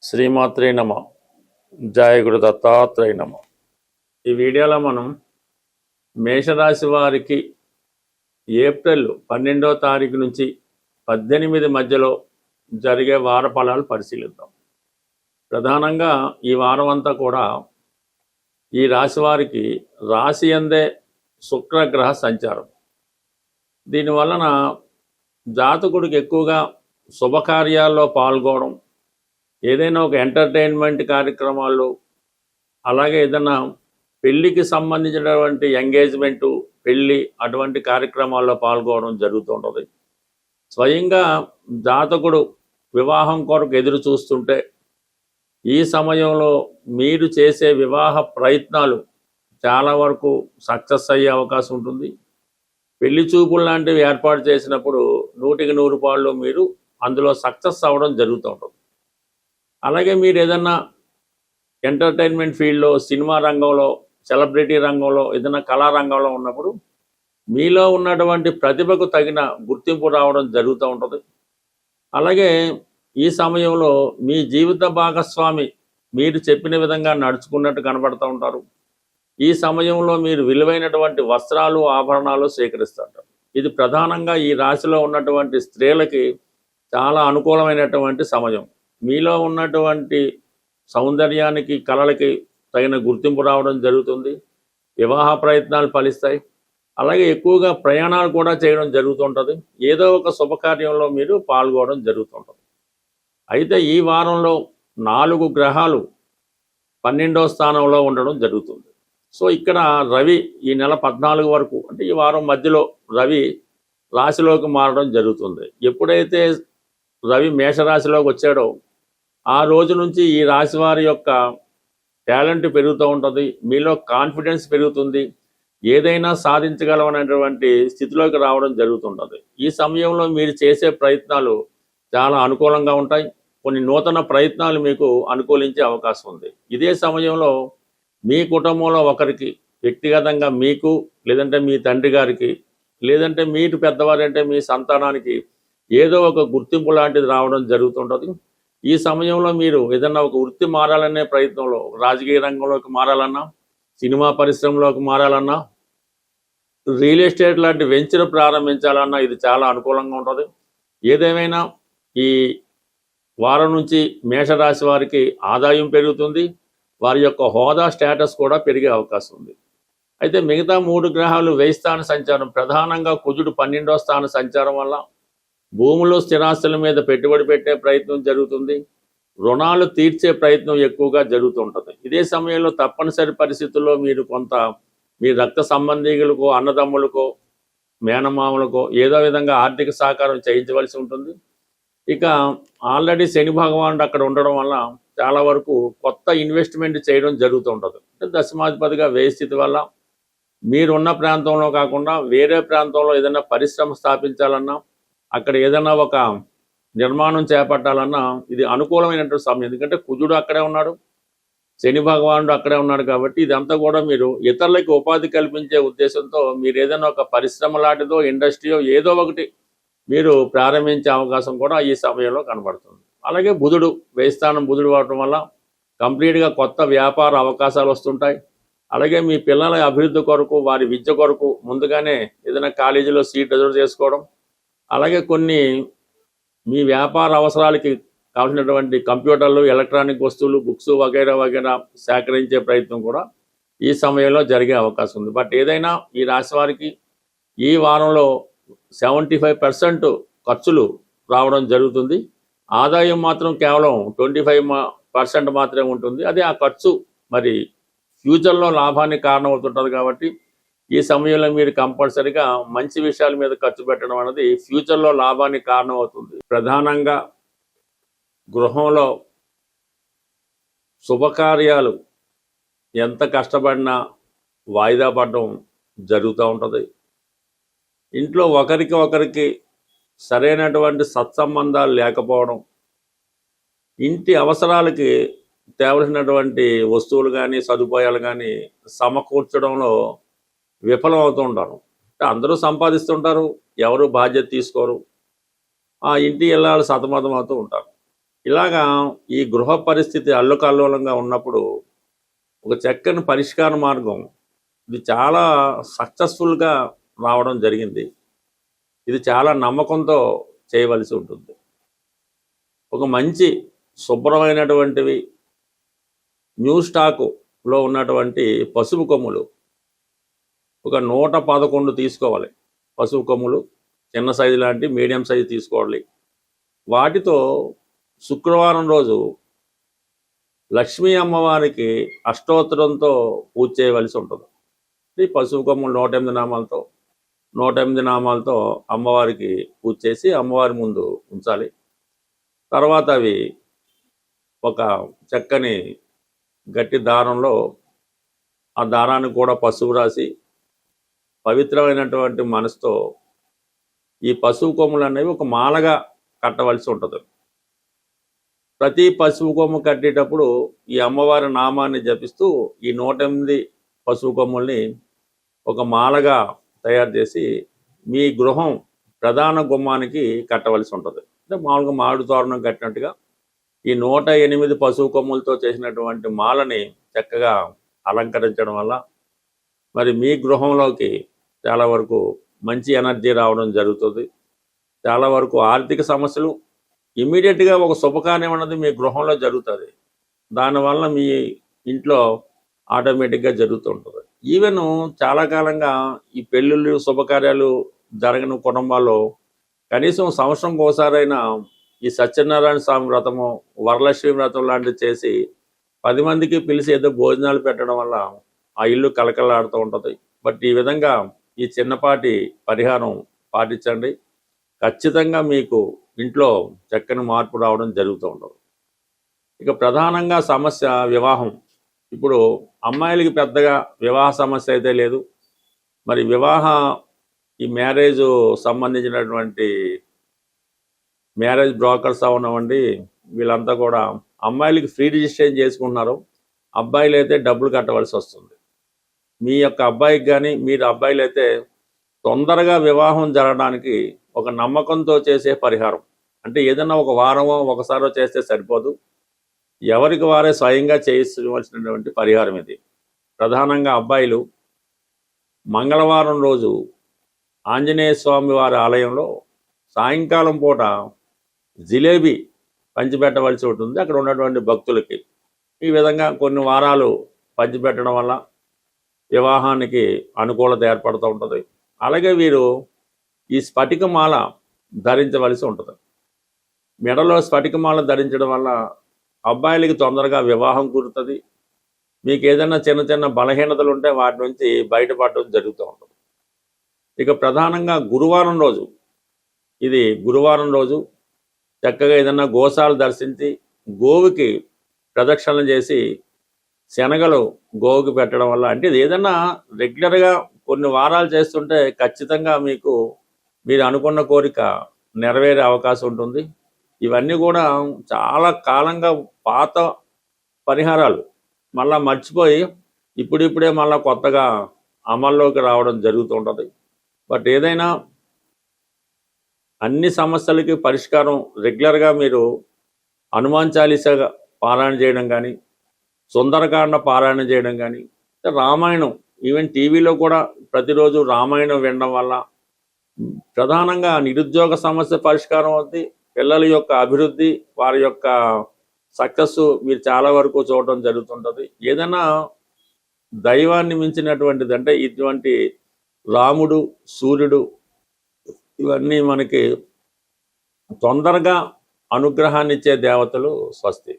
శ్రీమాత్రే నమ. జయ గురు దత్తాత్రేయ నమ. ఈ వీడియోలో మనం మేషరాశి వారికి ఏప్రిల్ 12వ తారీఖు నుంచి 18 మధ్యలో జరిగే వార ఫలాలు పరిశీలిద్దాం. ప్రధానంగా ఈ వారం అంతా కూడా ఈ రాశి వారికి రాశి అందే శుక్రగ్రహ సంచారం. దీనివలన జాతకుడికి ఎక్కువగా శుభకార్యాల్లో పాల్గొనడం, ఏదైనా ఒక ఎంటర్టైన్మెంట్ కార్యక్రమాలు, అలాగే ఏదైనా పెళ్ళికి సంబంధించినటువంటి ఎంగేజ్మెంటు, పెళ్ళి అటువంటి కార్యక్రమాల్లో పాల్గొనడం జరుగుతుంటుంది. స్వయంగా జాతకుడు వివాహం కొరకు ఎదురు చూస్తుంటే ఈ సమయంలో మీరు చేసే వివాహ ప్రయత్నాలు చాలా వరకు సక్సెస్ అయ్యే అవకాశం ఉంటుంది. పెళ్లి చూపులు లాంటివి ఏర్పాటు చేసినప్పుడు 100కి 100 పాళ్ళు మీరు అందులో సక్సెస్ అవ్వడం జరుగుతూ ఉంటుంది. అలాగే మీరు ఏదన్నా ఎంటర్టైన్మెంట్ ఫీల్డ్లో, సినిమా రంగంలో, సెలబ్రిటీ రంగంలో, ఏదైనా కళారంగంలో ఉన్నప్పుడు మీలో ఉన్నటువంటి ప్రతిభకు తగిన గుర్తింపు రావడం జరుగుతూ ఉంటుంది. అలాగే ఈ సమయంలో మీ జీవిత భాగస్వామి మీరు చెప్పిన విధంగా నడుచుకున్నట్టు కనబడుతూ ఉంటారు. ఈ సమయంలో మీరు విలువైనటువంటి వస్త్రాలు, ఆభరణాలు స్వీకరిస్తుంటారు. ఇది ప్రధానంగా ఈ రాశిలో ఉన్నటువంటి స్త్రీలకి చాలా అనుకూలమైనటువంటి సమయం. మీలో ఉన్నటువంటి సౌందర్యానికి, కళలకి తగిన గుర్తింపు రావడం జరుగుతుంది. వివాహ ప్రయత్నాలు ఫలిస్తాయి. అలాగే ఎక్కువగా ప్రయాణాలు కూడా చేయడం జరుగుతుంటుంది. ఏదో ఒక శుభకార్యంలో మీరు పాల్గొనడం జరుగుతుంటుంది. అయితే ఈ వారంలో 4 గ్రహాలు 12వ స్థానంలో ఉండడం జరుగుతుంది. సో ఇక్కడ రవి ఈ నెల 14 వరకు, అంటే ఈ వారం మధ్యలో రవి రాశిలోకి మారడం జరుగుతుంది. ఎప్పుడైతే రవి మేషరాశిలోకి వచ్చాడో ఆ రోజు నుంచి ఈ రాశి వారి యొక్క టాలెంట్ పెరుగుతూ ఉంటుంది. మీలో కాన్ఫిడెన్స్ పెరుగుతుంది. ఏదైనా సాధించగలమనేటువంటి స్థితిలోకి రావడం జరుగుతుంటుంది. ఈ సమయంలో మీరు చేసే ప్రయత్నాలు చాలా అనుకూలంగా ఉంటాయి. కొన్ని నూతన ప్రయత్నాలు మీకు అనుకూలించే అవకాశం ఉంది. ఇదే సమయంలో మీ కుటుంబంలో ఒకరికి, వ్యక్తిగతంగా మీకు, లేదంటే మీ తండ్రి గారికి, లేదంటే మీరు పెద్దవారంటే మీ సంతానానికి ఏదో ఒక గుర్తింపు లాంటిది రావడం జరుగుతుంటుంది. ఈ సమయంలో మీరు ఏదన్నా ఒక వృత్తి మారాలనే ప్రయత్నంలో, రాజకీయ రంగంలోకి మారాలన్నా, సినిమా పరిశ్రమలోకి మారాలన్నా, రియల్ ఎస్టేట్ లాంటి వెంచర్ ప్రారంభించాలన్నా ఇది చాలా అనుకూలంగా ఉంటుంది. ఏదేమైనా ఈ వారం నుంచి మేషరాశి వారికి ఆదాయం పెరుగుతుంది. వారి యొక్క హోదా, స్టేటస్ కూడా పెరిగే అవకాశం ఉంది. అయితే మిగతా 3 గ్రహాలు వ్యయ స్థాన సంచారం, ప్రధానంగా కుజుడు 12వ స్థాన సంచారం వల్ల భూములు, స్థిరాస్తుల మీద పెట్టుబడి పెట్టే ప్రయత్నం జరుగుతుంది. రుణాలు తీర్చే ప్రయత్నం ఎక్కువగా జరుగుతుంటుంది. ఇదే సమయంలో తప్పనిసరి పరిస్థితుల్లో మీరు కొంత మీ రక్త సంబంధీకులకో, అన్నదమ్ములకో, మేనమామలకో ఏదో విధంగా ఆర్థిక సహకారం చేయించవలసి ఉంటుంది. ఇక ఆల్రెడీ శని భగవానుడు అక్కడ ఉండడం వల్ల చాలా వరకు కొత్త ఇన్వెస్ట్మెంట్ చేయడం జరుగుతూ ఉంటుంది. దశమాధిపతిగా వ్యయ స్థితి వల్ల మీరున్న ప్రాంతంలో కాకుండా వేరే ప్రాంతంలో ఏదైనా పరిశ్రమ స్థాపించాలన్నా, అక్కడ ఏదైనా ఒక నిర్మాణం చేపట్టాలన్నా ఇది అనుకూలమైనటువంటి సమయం. ఎందుకంటే కుజుడు అక్కడే ఉన్నాడు, శని భగవానుడు అక్కడే ఉన్నాడు. కాబట్టి ఇదంతా కూడా మీరు ఇతరులకి ఉపాధి కల్పించే ఉద్దేశంతో మీరు ఏదైనా ఒక పరిశ్రమ లాంటిదో, ఇండస్ట్రీయో ఏదో ఒకటి మీరు ప్రారంభించే అవకాశం కూడా ఈ సమయంలో కనబడుతుంది. అలాగే బుధుడు, వ్యయస్థానం బుధుడు అవడం వల్ల కంప్లీట్గా కొత్త వ్యాపార అవకాశాలు వస్తుంటాయి. అలాగే మీ పిల్లల అభివృద్ధి కొరకు, వారి విద్య కొరకు ముందుగానే ఏదైనా కాలేజీలో సీట్ రిజర్వ్ చేసుకోవడం, అలాగే కొన్ని మీ వ్యాపార అవసరాలకి కావాల్సినటువంటి కంప్యూటర్లు, ఎలక్ట్రానిక్ వస్తువులు, బుక్స్ వగైరా వగైరా సేకరించే ప్రయత్నం కూడా ఈ సమయంలో జరిగే అవకాశం ఉంది. బట్ ఏదైనా ఈ రాశి వారికి ఈ వారంలో 75% ఖర్చులు రావడం జరుగుతుంది. ఆదాయం మాత్రం కేవలం 25% మాత్రమే ఉంటుంది. అదే ఆ ఖర్చు మరి ఫ్యూచర్లో లాభానికి కారణమవుతుంటుంది. కాబట్టి ఈ సమయంలో మీరు కంపల్సరిగా మంచి విషయాల మీద ఖర్చు పెట్టడం అనేది ఫ్యూచర్లో లాభానికి కారణమవుతుంది. ప్రధానంగా గృహంలో శుభకార్యాలు ఎంత కష్టపడినా వాయిదా పడడం జరుగుతూ ఉంటుంది. ఇంట్లో ఒకరికి ఒకరికి సరైనటువంటి సత్సంబంధాలు లేకపోవడం, ఇంటి అవసరాలకి తేవలసినటువంటి వస్తువులు కానీ, సదుపాయాలు కానీ సమకూర్చడంలో విఫలం అవుతూ ఉంటారు. అందరూ సంపాదిస్తుంటారు, ఎవరు బాధ్యత తీసుకోరు. ఆ ఇంటి ఇళ్ళాలు సతమతం అవుతూ ఉంటారు. ఇలాగా ఈ గృహ పరిస్థితి అల్లుకల్లోలంగా ఉన్నప్పుడు ఒక చక్కని పరిష్కార మార్గం ఇది చాలా సక్సెస్ఫుల్గా రావడం జరిగింది. ఇది చాలా నమ్మకంతో చేయవలసి ఉంటుంది. ఒక మంచి శుభ్రమైనటువంటివి న్యూ స్టాకులో ఉన్నటువంటి పసుపు కొమ్ములు ఒక 111 తీసుకోవాలి. పసుపు కొమ్ములు చిన్న సైజు లాంటి మీడియం సైజు తీసుకోవాలి. వాటితో శుక్రవారం రోజు లక్ష్మీ అమ్మవారికి అష్టోత్తరంతో పూజ చేయవలసి ఉంటుంది. ఈ పసుపు కొమ్ములు 108 నామాలతో అమ్మవారికి పూజ చేసి అమ్మవారి ముందు ఉంచాలి. తర్వాత అవి ఒక చక్కని గట్టి దారంలో ఆ దారాన్ని కూడా పసుపు రాసి పవిత్రమైనటువంటి మనసుతో ఈ పసుపు కొమ్ములు అనేవి ఒక మాలగా కట్టవలసి ఉంటుంది. ప్రతి పసుపు కొమ్ము కట్టేటప్పుడు ఈ అమ్మవారి నామాన్ని జపిస్తూ ఈ 108 పసుపు కొమ్ముల్ని ఒక మాలగా తయారు చేసి మీ గృహం ప్రధాన గుమ్మానికి కట్టవలసి ఉంటుంది. అంటే మామూలుగా మామిడి తోరణం కట్టినట్టుగా ఈ 108 పసుపు కొమ్ములతో చేసినటువంటి మాలని చక్కగా అలంకరించడం వల్ల మరి మీ గృహంలోకి చాలా వరకు మంచి ఎనర్జీ రావడం జరుగుతుంది. చాలా వరకు ఆర్థిక సమస్యలు ఇమ్మీడియట్గా ఒక శుభకార్యం అన్నది మీ గృహంలో జరుగుతుంది. దానివల్ల మీ ఇంట్లో ఆటోమేటిక్గా జరుగుతూ ఉంటుంది. ఈవెన్ చాలా కాలంగా ఈ పెళ్ళిళ్ళు శుభకార్యాలు జరగని కుటుంబాల్లో కనీసం సంవత్సరంకి ఒకసారైనా ఈ సత్యనారాయణ స్వామి వ్రతము వరలక్ష్మి వ్రతం లాంటివి చేసి 10 మందికి పిలిచి ఏదో భోజనాలు పెట్టడం వల్ల ఆ ఇల్లు కలకలాడుతూ ఉంటుంది. బట్ ఈ విధంగా ఈ చిన్నపాటి పరిహారం పాటించండి. ఖచ్చితంగా మీకు ఇంట్లో చక్కని మార్పు రావడం జరుగుతూ ఉంటుంది. ఇక ప్రధానంగా సమస్య వివాహం. ఇప్పుడు అమ్మాయిలకి పెద్దగా వివాహ సమస్య అయితే లేదు. మరి ఈ మ్యారేజ్ సంబంధించినటువంటి మ్యారేజ్ బ్రోకర్స్ అవనివ్వండి, వీళ్ళంతా కూడా అమ్మాయిలకి ఫ్రీ రిజిస్ట్రేషన్ చేసుకుంటున్నారు. అబ్బాయిలు అయితే డబ్బులు కట్టవలసి వస్తుంది. మీ యొక్క అబ్బాయికి కానీ మీరు అబ్బాయిలు అయితే తొందరగా వివాహం జరగడానికి ఒక నమ్మకంతో చేసే పరిహారం. అంటే ఏదైనా ఒక వారమో ఒకసారో చేస్తే సరిపోదు. ఎవరికి వారే స్వయంగా చేయించవలసినటువంటి పరిహారం ఇది. ప్రధానంగా అబ్బాయిలు మంగళవారం రోజు ఆంజనేయ స్వామి వారి ఆలయంలో సాయంకాలం పూట జిలేబీ పంచిపెట్టవలసి ఉంటుంది అక్కడ ఉన్నటువంటి భక్తులకి. ఈ విధంగా కొన్ని వారాలు పంచిపెట్టడం వల్ల వివాహానికి అనుకూలత ఏర్పడుతూ ఉంటుంది. అలాగే వీరు ఈ స్ఫటికమాల ధరించవలసి ఉంటుంది. మెడలో స్ఫటికమాల ధరించడం వల్ల అబ్బాయిలకి తొందరగా వివాహం కుదురుతుంది. మీకు ఏదైనా చిన్న చిన్న బలహీనతలు ఉంటే వాటి నుంచి బయటపడడం జరుగుతూ ఉంటుంది. ఇక ప్రధానంగా గురువారం రోజు చక్కగా ఏదైనా గోశాలు దర్శించి గోవుకి ప్రదక్షిణలు చేసి శనగలు గోవుకి పెట్టడం వల్ల, అంటే ఇది ఏదైనా రెగ్యులర్గా కొన్ని వారాలు చేస్తుంటే ఖచ్చితంగా మీరు అనుకున్న కోరిక నెరవేరే అవకాశం ఉంటుంది. ఇవన్నీ కూడా చాలా కాలంగా పాత పరిహారాలు మళ్ళీ మర్చిపోయి ఇప్పుడిప్పుడే మళ్ళీ కొత్తగా అమల్లోకి రావడం జరుగుతుంటుంది. బట్ ఏదైనా అన్ని సమస్యలకి పరిష్కారం రెగ్యులర్గా మీరు హనుమాన్ చాలీసా పారాయణ చేయడం కానీ, సుందరకాండ పారాయణ చేయడం కానీ, రామాయణం ఈవెన్ టీవీలో కూడా ప్రతిరోజు రామాయణం వినడం వల్ల ప్రధానంగా నిరుద్యోగ సమస్య పరిష్కారం అవుతుంది. పిల్లల యొక్క అభివృద్ధి, వారి యొక్క సక్సెస్ మీరు చాలా వరకు చూడడం జరుగుతుంటుంది. ఏదైనా దైవాన్ని మించినటువంటిది అంటే ఇటువంటి రాముడు, సూర్యుడు ఇవన్నీ మనకి తొందరగా అనుగ్రహాన్ని ఇచ్చే దేవతలు. స్వస్తి.